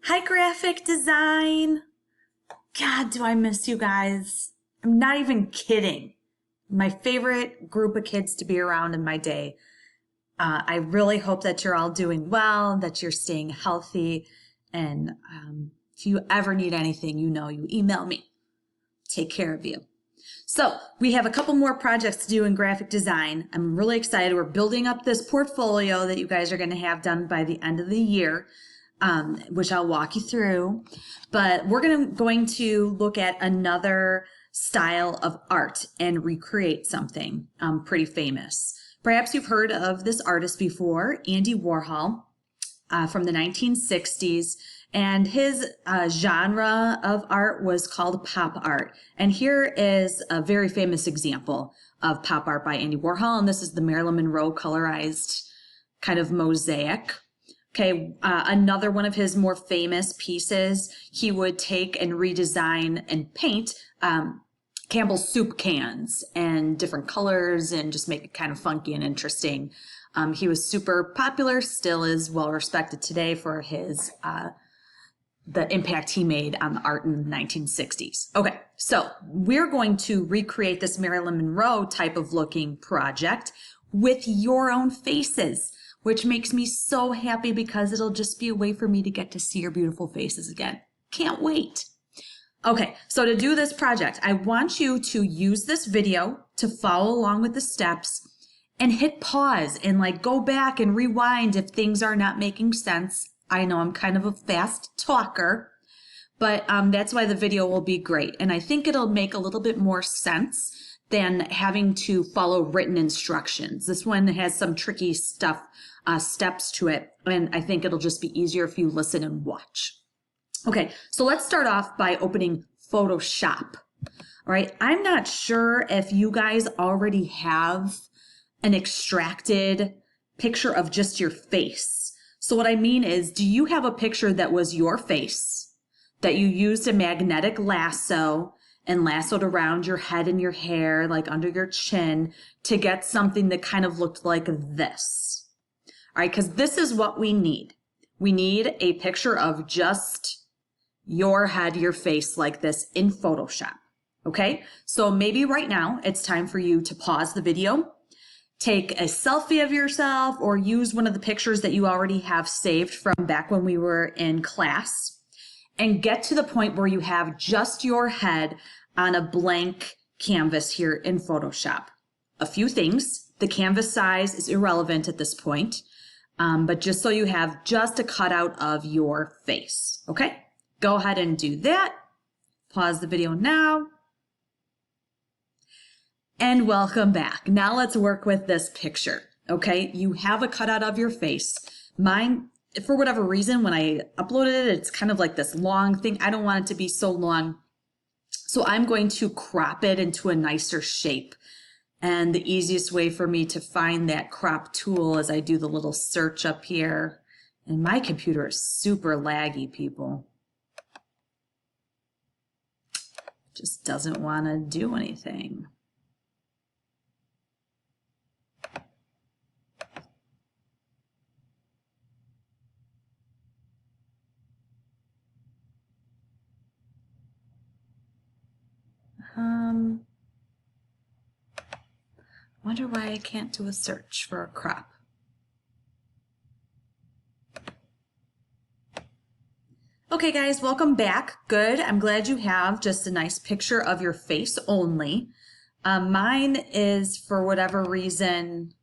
Hi, graphic design. God, do I miss you guys. I'm not even kidding. My favorite group of kids to be around in my day. I really hope that you're all doing well, that you're staying healthy. And if you ever need anything, you email me. Take care of you. So we have a couple more projects to do in graphic design. I'm really excited. We're building up this portfolio that you guys are going to have done by the end of the year. Which I'll walk you through, but we're going to look at another style of art and recreate something pretty famous. Perhaps you've heard of this artist before, Andy Warhol, from the 1960s, and his genre of art was called pop art. And here is a very famous example of pop art by Andy Warhol, and this is the Marilyn Monroe colorized kind of mosaic. Okay, another one of his more famous pieces, he would take and redesign and paint Campbell's soup cans and different colors and just make it kind of funky and interesting. He was super popular, still is well respected today for his the impact he made on the art in the 1960s. Okay, so we're going to recreate this Marilyn Monroe type of looking project with your own faces, which makes me so happy because it'll just be a way for me to get to see your beautiful faces again. Can't wait. Okay, so to do this project, I want you to use this video to follow along with the steps and hit pause and go back and rewind if things are not making sense. I know I'm kind of a fast talker, but that's why the video will be great. And I think it'll make a little bit more sense than having to follow written instructions. This one has some tricky steps to it, and I think it'll just be easier if you listen and watch. Okay, so let's start off by opening Photoshop. All right, I'm not sure if you guys already have an extracted picture of just your face. So what I mean is, do you have a picture that was your face, that you used a magnetic lasso and lassoed around your head and your hair, like under your chin, to get something that kind of looked like this? All right, because this is what we need. We need a picture of just your head, your face like this in Photoshop. Okay, so maybe right now it's time for you to pause the video, take a selfie of yourself, or use one of the pictures that you already have saved from back when we were in class, and get to the point where you have just your head on a blank canvas here in Photoshop. A few things. The canvas size is irrelevant at this point, but just so you have just a cutout of your face. Okay, go ahead and do that. Pause the video now. And welcome back. Now let's work with this picture. Okay, you have a cutout of your face. Mine, for whatever reason, when I uploaded it, it's kind of like this long thing. I don't want it to be so long. So I'm going to crop it into a nicer shape. And the easiest way for me to find that crop tool is I do the little search up here. And my computer is super laggy, people. Just doesn't want to do anything. Wonder why I can't do a search for a crop. Okay guys, welcome back. Good, I'm glad you have just a nice picture of your face only. Mine is, for whatever reason,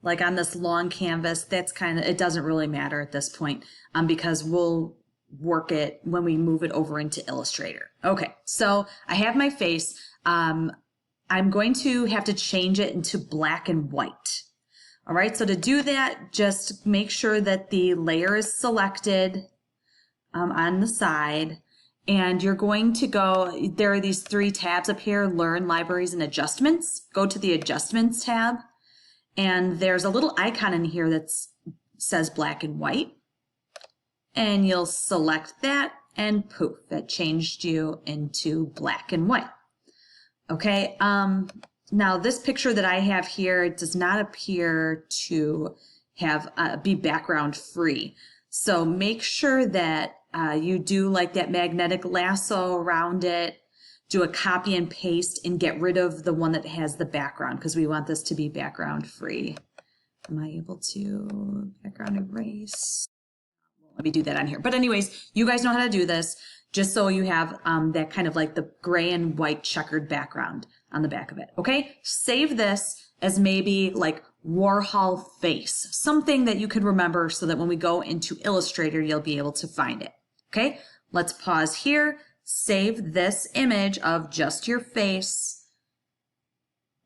like on this long canvas, that's it doesn't really matter at this point because we'll work it when we move it over into Illustrator. Okay, so I have my face. I'm going to have to change it into black and white. All right, so to do that, just make sure that the layer is selected on the side, and you're going to go, there are these three tabs up here, Learn, Libraries, and Adjustments. Go to the Adjustments tab, and there's a little icon in here that says black and white, and you'll select that, and poof, that changed you into black and white. Okay, now this picture that I have here, it does not appear to have be background free. So make sure that you do like that magnetic lasso around it, do a copy and paste and get rid of the one that has the background because we want this to be background free. Am I able to background erase? Let me do that on here. But anyways, you guys know how to do this, just so you have that kind of like the gray and white checkered background on the back of it. Okay, save this as maybe like Warhol face, something that you could remember so that when we go into Illustrator, you'll be able to find it. Okay, let's pause here, save this image of just your face,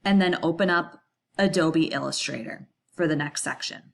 and then open up Adobe Illustrator for the next section.